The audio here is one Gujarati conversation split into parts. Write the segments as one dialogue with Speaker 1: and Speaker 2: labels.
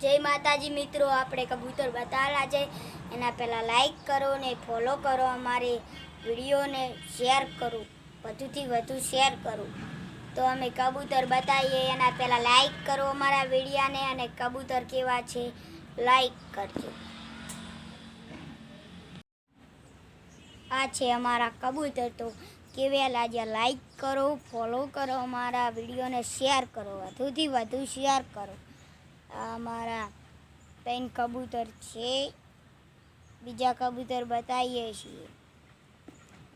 Speaker 1: जय माताजी मित्रों, આપણે कबूतर बतावेલા છે એના પહેલા લાઈક કરો ને ફોલો કરો, અમારે વિડીયોને શેર કરો, વધુથી વધુ શેર કરો. તો અમે કબૂતર બતાવીએ એના પહેલા લાઈક કરો અમારા વિડીયાને, અને કબૂતર કેવા છે લાઈક કરજો. આ છે અમારા કબૂતર. તો કેવા લાગ્યા લાઈક કરો, ફોલો કરો, અમારા વિડીયોને શેર કરો, વધુથી વધુ શેર કરો. અમારા 3 કબૂતર છે, બીજા કબૂતર બતાવીએ છીએ.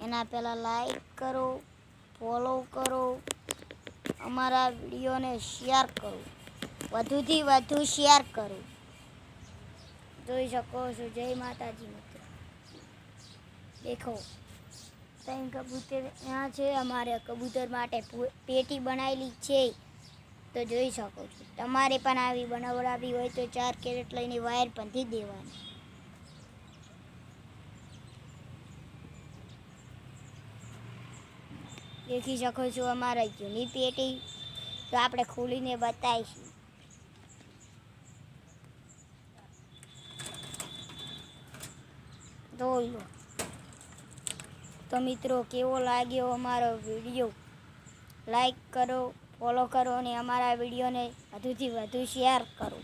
Speaker 1: એના પહેલા લાઈક કરો, ફોલો કરો, અમારા વિડીયોને શેર કરો, વધુથી વધુ શેર કરો. જોઈ શકો છો. જય માતાજી મિત્રો. દેખો 3 કબૂતર यहाँ છે. અમારે કબૂતર માટે પેટી બનાવેલી છે, તો જોઈ શકો છો. તમારે પણ આવી બનાવડાવી હોય તો 4 કેરેટ લઈને વાયર બાંધી દેવાની. દેખી શકો છો અમારા જૂની પેટી. તો આપણે ખોલીને બતાવીશું. જોઈ લો. તો મિત્રો, કેવો લાગ્યો અમારો વિડીયો? લાઈક કરો, ફોલો કરો અને અમારા વિડીયોને વધુથી વધુ શેર કરો.